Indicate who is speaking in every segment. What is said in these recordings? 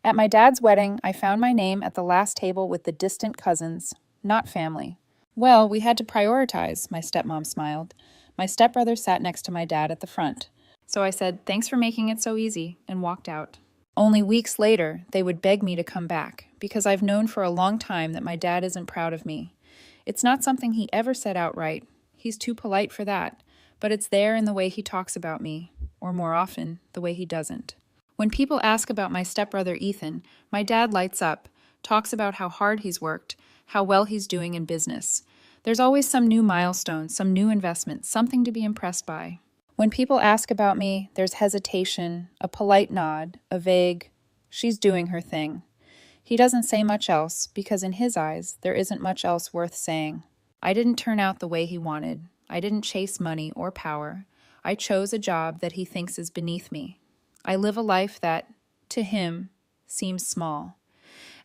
Speaker 1: At my dad's wedding, I found my name at the last table with the distant cousins, not family. Well, we had to prioritize, my stepmom smiled. My stepbrother sat next to my dad at the front. So I said, "Thanks for making it so easy," and walked out. Only weeks later, they would beg me to come back, because I've known for a long time that my dad isn't proud of me. It's not something he ever said outright. He's too polite for that, but it's there in the way he talks about me, or more often, the way he doesn't. When people ask about my stepbrother Ethan, my dad lights up, talks about how hard he's worked, how well he's doing in business. There's always some new milestone, some new investment, something to be impressed by. When people ask about me, there's hesitation, a polite nod, a vague, "she's doing her thing." He doesn't say much else, because in his eyes, there isn't much else worth saying. I didn't turn out the way he wanted. I didn't chase money or power. I chose a job that he thinks is beneath me. I live a life that, to him, seems small.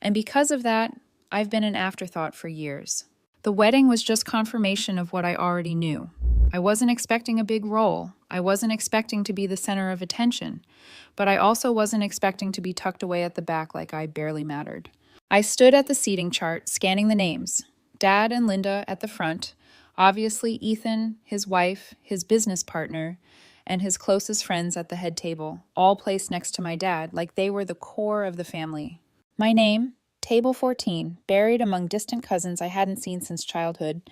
Speaker 1: And because of that, I've been an afterthought for years. The wedding was just confirmation of what I already knew. I wasn't expecting a big role. I wasn't expecting to be the center of attention. But I also wasn't expecting to be tucked away at the back like I barely mattered. I stood at the seating chart, scanning the names. Dad and Linda at the front. Obviously, Ethan, his wife, his business partner, and his closest friends at the head table, all placed next to my dad like they were the core of the family. My name, Table 14, buried among distant cousins I hadn't seen since childhood,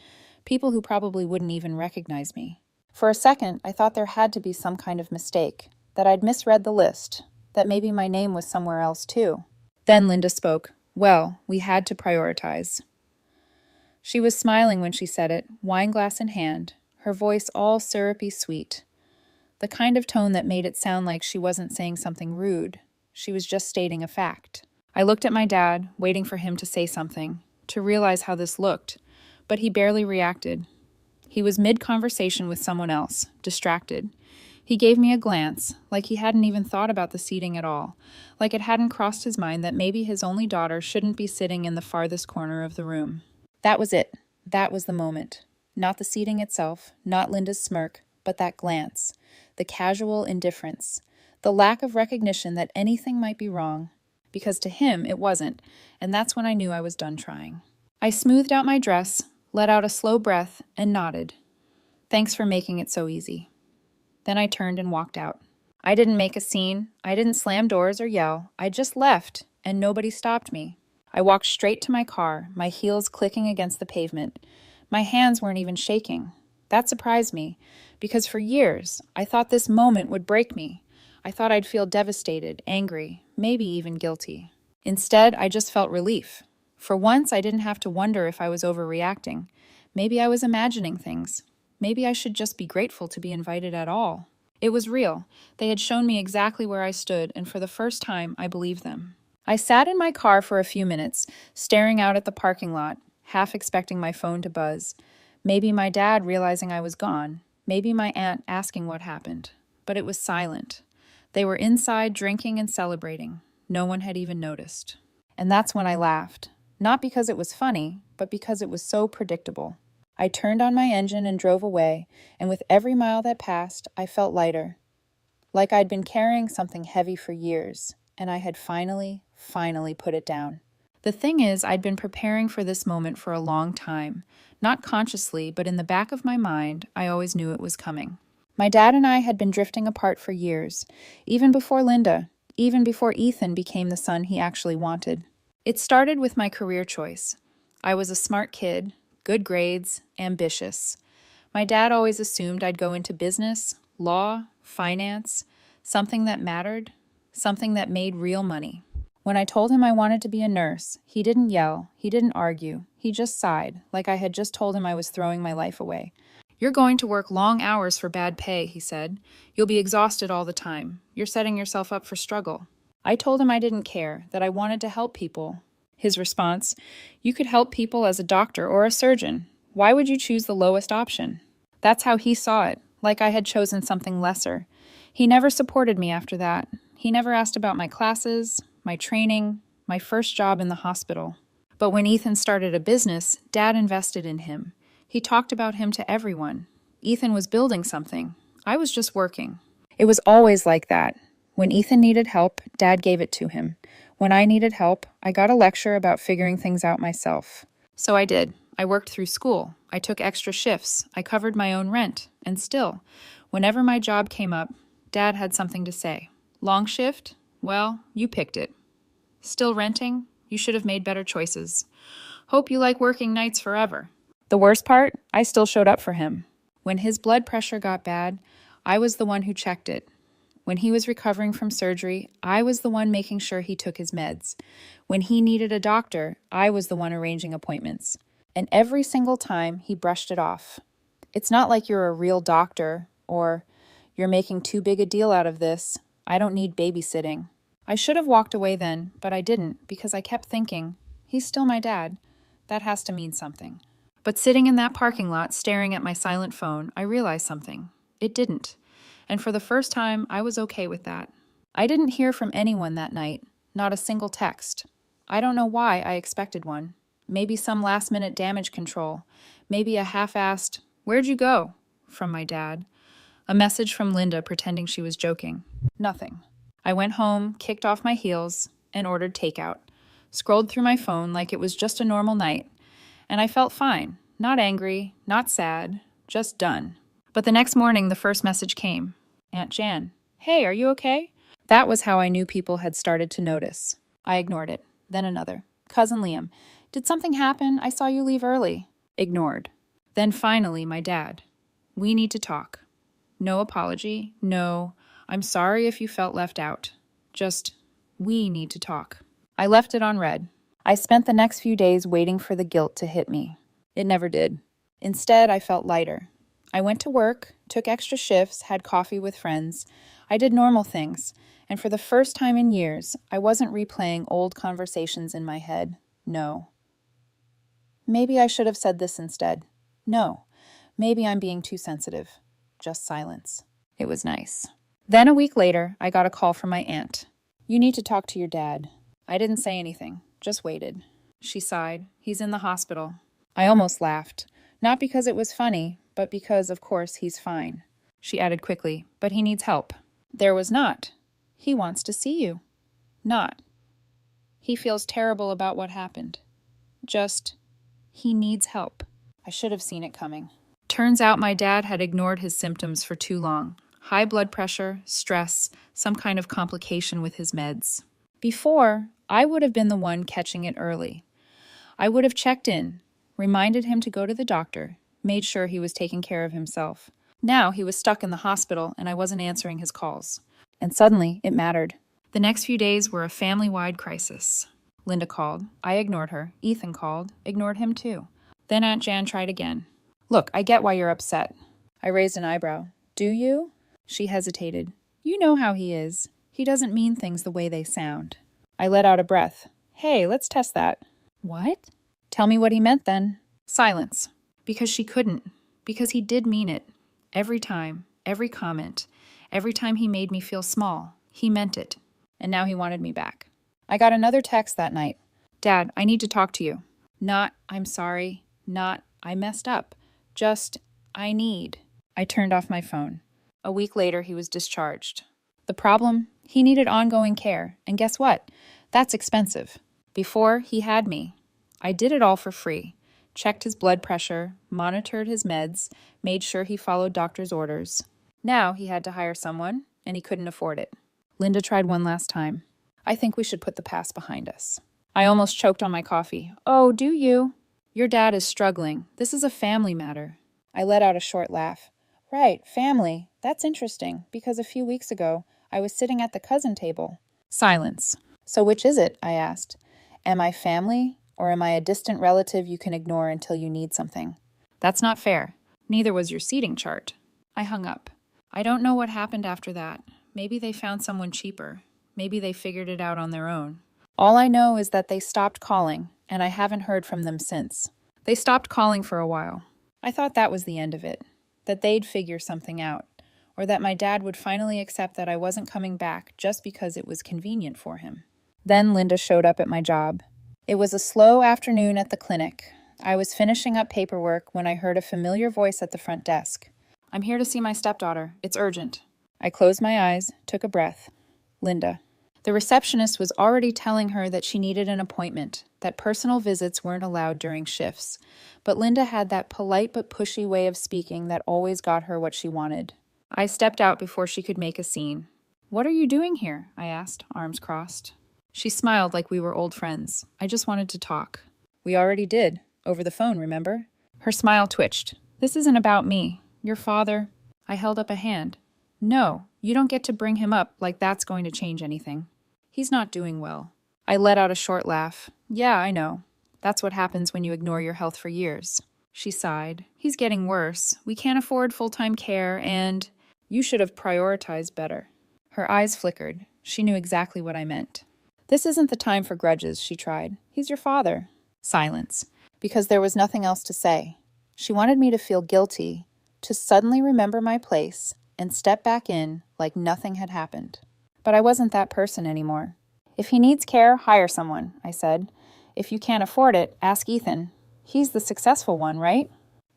Speaker 1: people who probably wouldn't even recognize me. For a second, I thought there had to be some kind of mistake, that I'd misread the list, that maybe my name was somewhere else too. Then Linda spoke. Well, we had to prioritize. She was smiling when she said it, wine glass in hand, her voice all syrupy sweet. The kind of tone that made it sound like she wasn't saying something rude. She was just stating a fact. I looked at my dad, waiting for him to say something, to realize how this looked, but he barely reacted. He was mid-conversation with someone else, distracted. He gave me a glance, like he hadn't even thought about the seating at all, like it hadn't crossed his mind that maybe his only daughter shouldn't be sitting in the farthest corner of the room. That was it. That was the moment. Not the seating itself, not Linda's smirk, but that glance. The casual indifference, the lack of recognition that anything might be wrong, because to him it wasn't, and that's when I knew I was done trying. I smoothed out my dress, let out a slow breath, and nodded. Thanks for making it so easy. Then I turned and walked out. I didn't make a scene, I didn't slam doors or yell, I just left, and nobody stopped me. I walked straight to my car, my heels clicking against the pavement. My hands weren't even shaking. That surprised me, because for years, I thought this moment would break me. I thought I'd feel devastated, angry, maybe even guilty. Instead, I just felt relief. For once, I didn't have to wonder if I was overreacting. Maybe I was imagining things. Maybe I should just be grateful to be invited at all. It was real. They had shown me exactly where I stood, and for the first time, I believed them. I sat in my car for a few minutes, staring out at the parking lot, half expecting my phone to buzz. Maybe my dad realizing I was gone. Maybe my aunt asking what happened. But it was silent. They were inside drinking and celebrating. No one had even noticed. And that's when I laughed. Not because it was funny, but because it was so predictable. I turned on my engine and drove away, and with every mile that passed, I felt lighter. Like I'd been carrying something heavy for years, and I had finally put it down. The thing is, I'd been preparing for this moment for a long time. Not consciously, but in the back of my mind, I always knew it was coming. My dad and I had been drifting apart for years, even before Linda, even before Ethan became the son he actually wanted. It started with my career choice. I was a smart kid, good grades, ambitious. My dad always assumed I'd go into business, law, finance, something that mattered, something that made real money. When I told him I wanted to be a nurse, he didn't yell, he didn't argue, he just sighed, like I had just told him I was throwing my life away. "You're going to work long hours for bad pay," he said. "You'll be exhausted all the time. You're setting yourself up for struggle." I told him I didn't care, that I wanted to help people. His response, "You could help people as a doctor or a surgeon. Why would you choose the lowest option?" That's how he saw it, like I had chosen something lesser. He never supported me after that. He never asked about my classes, my training, my first job in the hospital. But when Ethan started a business, Dad invested in him. He talked about him to everyone. Ethan was building something. I was just working. It was always like that. When Ethan needed help, Dad gave it to him. When I needed help, I got a lecture about figuring things out myself. So I did. I worked through school. I took extra shifts. I covered my own rent. And still, whenever my job came up, Dad had something to say. Long shift? Well, you picked it. Still renting? You should have made better choices. Hope you like working nights forever. The worst part? I still showed up for him. When his blood pressure got bad, I was the one who checked it. When he was recovering from surgery, I was the one making sure he took his meds. When he needed a doctor, I was the one arranging appointments. And every single time, he brushed it off. It's not like you're a real doctor, or you're making too big a deal out of this. I don't need babysitting. I should have walked away then, but I didn't, because I kept thinking, he's still my dad. That has to mean something. But sitting in that parking lot, staring at my silent phone, I realized something. It didn't. And for the first time, I was okay with that. I didn't hear from anyone that night, not a single text. I don't know why I expected one. Maybe some last-minute damage control. Maybe a half-assed, "Where'd you go?" from my dad. A message from Linda pretending she was joking. Nothing. I went home, kicked off my heels, and ordered takeout. Scrolled through my phone like it was just a normal night. And I felt fine. Not angry, not sad, just done. But the next morning, the first message came. Aunt Jan. "Hey, are you okay?" That was how I knew people had started to notice. I ignored it. Then another. "Cousin Liam. Did something happen? I saw you leave early." Ignored. Then finally, my dad. "We need to talk." No apology. No, "I'm sorry if you felt left out." Just, "We need to talk." I left it on read. I spent the next few days waiting for the guilt to hit me. It never did. Instead, I felt lighter. I went to work, took extra shifts, had coffee with friends. I did normal things, and for the first time in years, I wasn't replaying old conversations in my head. No. Maybe I should have said this instead. No. Maybe I'm being too sensitive. Just silence. It was nice. Then a week later, I got a call from my aunt. "You need to talk to your dad." I didn't say anything, just waited. She sighed. "He's in the hospital." I almost laughed. Not because it was funny, but because, of course, he's fine. She added quickly, "But he needs help." There was not. "He wants to see you." Not. "He feels terrible about what happened." Just, "He needs help." I should have seen it coming. Turns out my dad had ignored his symptoms for too long. High blood pressure, stress, some kind of complication with his meds. Before, I would have been the one catching it early. I would have checked in, reminded him to go to the doctor, made sure he was taking care of himself. Now he was stuck in the hospital and I wasn't answering his calls. And suddenly, it mattered. The next few days were a family-wide crisis. Linda called. I ignored her. Ethan called. Ignored him too. Then Aunt Jan tried again. "Look, I get why you're upset." I raised an eyebrow. "Do you?" She hesitated. "You know how he is. He doesn't mean things the way they sound." I let out a breath. "Hey, let's test that." "What?" "Tell me what he meant then." Silence. Because she couldn't. Because he did mean it. Every time, every comment, every time he made me feel small, he meant it. And now he wanted me back. I got another text that night. "Dad, I need to talk to you." Not, "I'm sorry." Not, "I messed up." Just, "I need." I turned off my phone. A week later, he was discharged. The problem? He needed ongoing care. And guess what? That's expensive. Before, he had me. I did it all for free. Checked his blood pressure, monitored his meds, made sure he followed doctor's orders. Now he had to hire someone, and he couldn't afford it. Linda tried one last time. "I think we should put the past behind us." I almost choked on my coffee. "Oh, do you?" "Your dad is struggling. This is a family matter." I let out a short laugh. "Right, family. That's interesting, because a few weeks ago, I was sitting at the cousin table." Silence. "So which is it?" I asked. "Am I family, or am I a distant relative you can ignore until you need something?" "That's not fair. Neither was your seating chart." I hung up. I don't know what happened after that. Maybe they found someone cheaper. Maybe they figured it out on their own. All I know is that they stopped calling, and I haven't heard from them since. They stopped calling for a while. I thought that was the end of it, that they'd figure something out, or that my dad would finally accept that I wasn't coming back just because it was convenient for him. Then Linda showed up at my job. It was a slow afternoon at the clinic. I was finishing up paperwork when I heard a familiar voice at the front desk. "I'm here to see my stepdaughter. It's urgent." I closed my eyes, took a breath. Linda. The receptionist was already telling her that she needed an appointment, that personal visits weren't allowed during shifts. But Linda had that polite but pushy way of speaking that always got her what she wanted. I stepped out before she could make a scene. "What are you doing here?" I asked, arms crossed. She smiled like we were old friends. "I just wanted to talk." "We already did. Over the phone, remember?" Her smile twitched. "This isn't about me. Your father—" I held up a hand. "No, you don't get to bring him up like that's going to change anything. He's not doing well." I let out a short laugh. "Yeah, I know. That's what happens when you ignore your health for years." She sighed. "He's getting worse. We can't afford full-time care, and you should have prioritized better." Her eyes flickered. She knew exactly what I meant. "This isn't the time for grudges," she tried. "He's your father." Silence, because there was nothing else to say. She wanted me to feel guilty, to suddenly remember my place and step back in like nothing had happened. But I wasn't that person anymore. "If he needs care, hire someone," I said. "If you can't afford it, ask Ethan. He's the successful one, right?"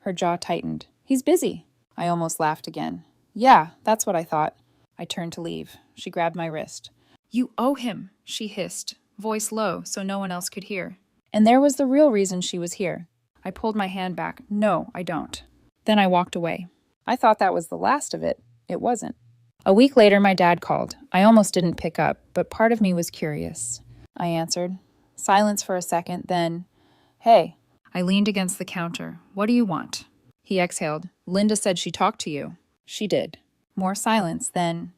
Speaker 1: Her jaw tightened. "He's busy." I almost laughed again. "Yeah, that's what I thought." I turned to leave. She grabbed my wrist. "You owe him," she hissed, voice low so no one else could hear. And there was the real reason she was here. I pulled my hand back. "No, I don't." Then I walked away. I thought that was the last of it. It wasn't. A week later, my dad called. I almost didn't pick up, but part of me was curious. I answered. Silence for a second, then, "Hey." I leaned against the counter. "What do you want?" He exhaled. "Linda said she talked to you." "She did." More silence, then,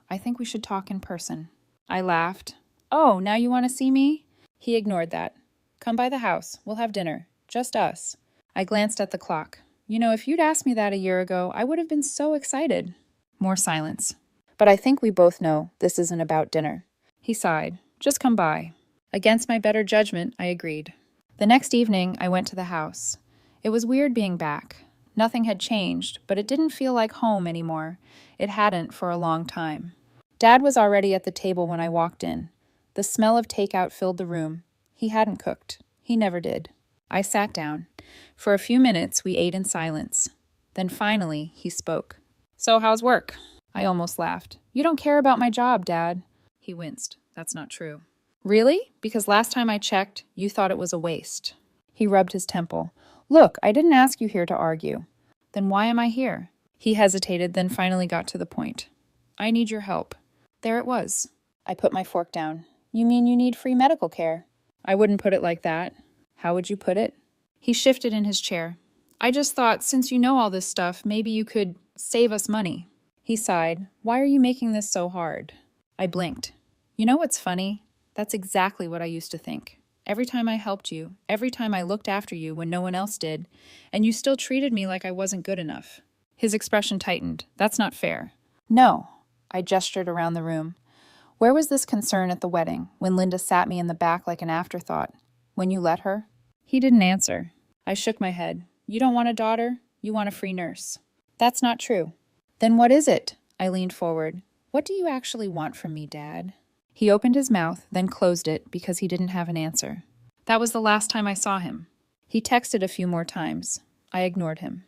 Speaker 1: "I think we should talk in person." I laughed. "Oh, now you want to see me?" He ignored that. "Come by the house. We'll have dinner. Just us." I glanced at the clock. "You know, if you'd asked me that a year ago, I would have been so excited." More silence. "But I think we both know this isn't about dinner." He sighed. "Just come by." Against my better judgment, I agreed. The next evening, I went to the house. It was weird being back. Nothing had changed, but it didn't feel like home anymore. It hadn't for a long time. Dad was already at the table when I walked in. The smell of takeout filled the room. He hadn't cooked. He never did. I sat down. For a few minutes, we ate in silence. Then finally, he spoke. "So how's work?" I almost laughed. "You don't care about my job, Dad." He winced. "That's not true." "Really? Because last time I checked, you thought it was a waste." He rubbed his temple. "Look, I didn't ask you here to argue." "Then why am I here?" He hesitated, then finally got to the point. "I need your help." There it was. I put my fork down. "You mean you need free medical care?" "I wouldn't put it like that." "How would you put it?" He shifted in his chair. "I just thought, since you know all this stuff, maybe you could save us money." He sighed. "Why are you making this so hard?" I blinked. "You know what's funny? That's exactly what I used to think. Every time I helped you, every time I looked after you when no one else did, and you still treated me like I wasn't good enough." His expression tightened. "That's not fair." "No." I gestured around the room. "Where was this concern at the wedding, when Linda sat me in the back like an afterthought? When you let her?" He didn't answer. I shook my head. "You don't want a daughter? You want a free nurse." "That's not true." "Then what is it?" I leaned forward. "What do you actually want from me, Dad?" He opened his mouth, then closed it because he didn't have an answer. That was the last time I saw him. He texted a few more times. I ignored him.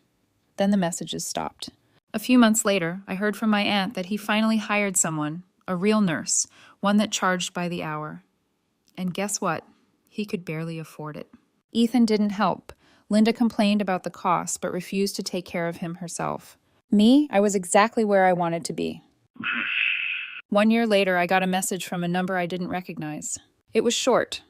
Speaker 1: Then the messages stopped. A few months later, I heard from my aunt that he finally hired someone, a real nurse, one that charged by the hour. And guess what? He could barely afford it. Ethan didn't help. Linda complained about the cost, but refused to take care of him herself. Me, I was exactly where I wanted to be. 1 year later, I got a message from a number I didn't recognize. It was short.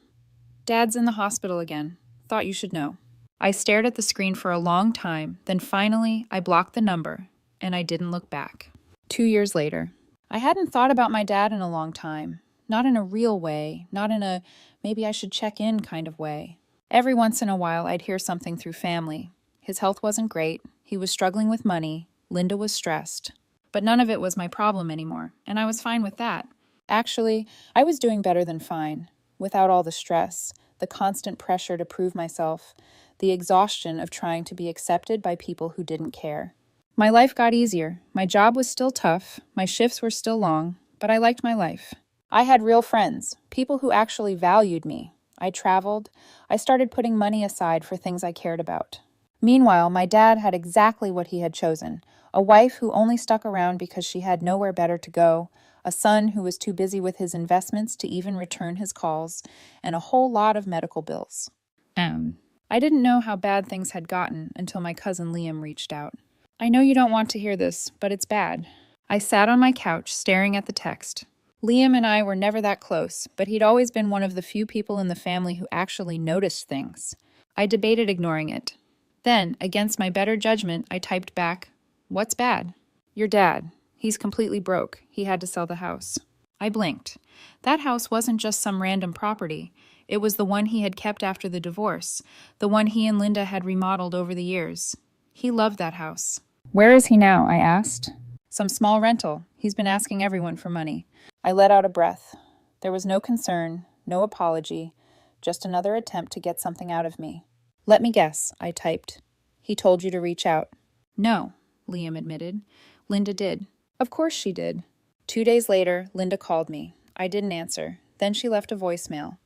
Speaker 1: "Dad's in the hospital again. Thought you should know." I stared at the screen for a long time, then finally, I blocked the number, and I didn't look back. 2 years later. I hadn't thought about my dad in a long time. Not in a real way, not in a maybe I should check in kind of way. Every once in a while, I'd hear something through family. His health wasn't great, he was struggling with money, Linda was stressed. But none of it was my problem anymore, and I was fine with that. Actually, I was doing better than fine, without all the stress, the constant pressure to prove myself, the exhaustion of trying to be accepted by people who didn't care. My life got easier. My job was still tough, my shifts were still long, but I liked my life. I had real friends, people who actually valued me. I traveled. I started putting money aside for things I cared about. Meanwhile, my dad had exactly what he had chosen: a wife who only stuck around because she had nowhere better to go, a son who was too busy with his investments to even return his calls, and a whole lot of medical bills. I didn't know how bad things had gotten until my cousin Liam reached out. I know you don't want to hear this, but it's bad. I sat on my couch staring at the text. Liam and I were never that close, but he'd always been one of the few people in the family who actually noticed things. I debated ignoring it. Then, against my better judgment, I typed back, "What's bad?" "Your dad. He's completely broke. He had to sell the house." I blinked. That house wasn't just some random property. It was the one he had kept after the divorce, the one he and Linda had remodeled over the years. He loved that house. "Where is he now?" I asked. "Some small rental. He's been asking everyone for money." I let out a breath. There was no concern, no apology, just another attempt to get something out of me. "Let me guess," I typed. "He told you to reach out." "No," Liam admitted. "Linda did." "Of course she did." 2 days later, Linda called me. I didn't answer. Then she left a voicemail.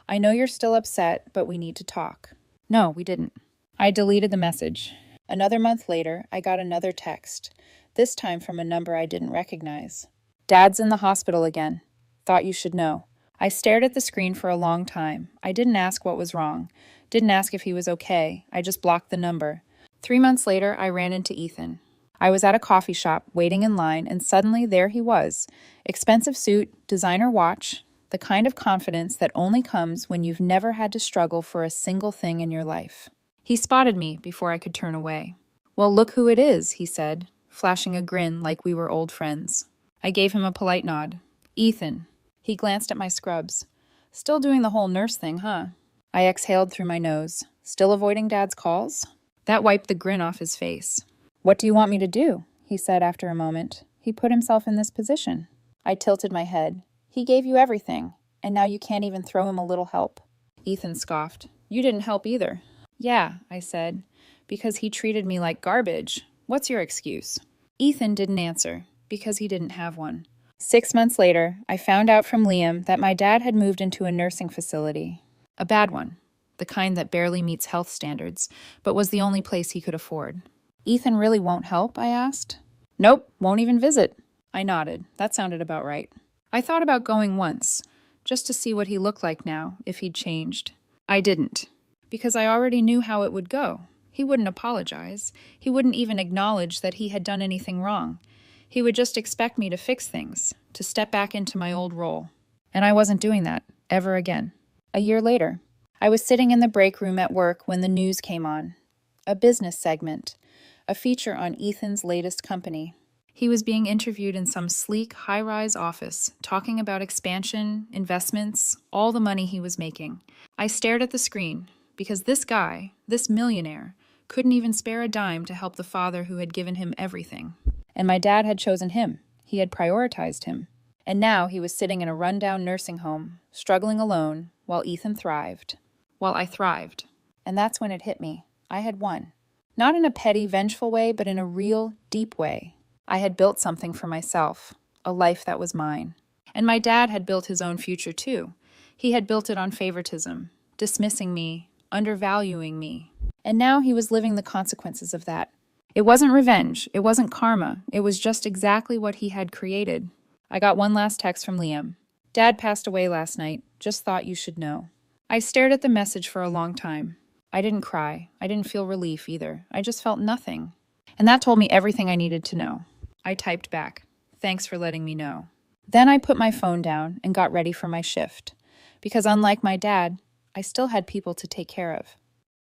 Speaker 1: "I know you're still upset, but we need to talk." No, we didn't. I deleted the message. Another month later, I got another text, this time from a number I didn't recognize. "Dad's in the hospital again. Thought you should know." I stared at the screen for a long time. I didn't ask what was wrong. Didn't ask if he was okay. I just blocked the number. 3 months later, I ran into Ethan. I was at a coffee shop, waiting in line, and suddenly there he was. Expensive suit, designer watch, the kind of confidence that only comes when you've never had to struggle for a single thing in your life. He spotted me before I could turn away. "Well, look who it is," he said, flashing a grin like we were old friends. I gave him a polite nod. "Ethan." He glanced at my scrubs. "Still doing the whole nurse thing, huh?" I exhaled through my nose. "Still avoiding Dad's calls?" That wiped the grin off his face. "What do you want me to do?" he said after a moment. "He put himself in this position." I tilted my head. "He gave you everything, and now you can't even throw him a little help." Ethan scoffed. "You didn't help either." "Yeah," I said, "because he treated me like garbage. What's your excuse?" Ethan didn't answer, because he didn't have one. 6 months later, I found out from Liam that my dad had moved into a nursing facility. A bad one. The kind that barely meets health standards, but was the only place he could afford. "Ethan really won't help?" I asked. "Nope, won't even visit." I nodded. That sounded about right. I thought about going once, just to see what he looked like now, if he'd changed. I didn't, because I already knew how it would go. He wouldn't apologize. He wouldn't even acknowledge that he had done anything wrong. He would just expect me to fix things, to step back into my old role. And I wasn't doing that, ever again. A year later, I was sitting in the break room at work when the news came on. A business segment, a feature on Ethan's latest company. He was being interviewed in some sleek, high-rise office, talking about expansion, investments, all the money he was making. I stared at the screen, because this guy, this millionaire, couldn't even spare a dime to help the father who had given him everything. And my dad had chosen him. He had prioritized him. And now he was sitting in a rundown nursing home, struggling alone, while Ethan thrived. While I thrived. And that's when it hit me. I had won. Not in a petty, vengeful way, but in a real, deep way. I had built something for myself, a life that was mine. And my dad had built his own future too. He had built it on favoritism, dismissing me, undervaluing me. And now he was living the consequences of that. It wasn't revenge, it wasn't karma, it was just exactly what he had created. I got one last text from Liam. "Dad passed away last night, just thought you should know." I stared at the message for a long time. I didn't cry, I didn't feel relief either, I just felt nothing. And that told me everything I needed to know. I typed back, "Thanks for letting me know." Then I put my phone down and got ready for my shift. Because unlike my dad, I still had people to take care of.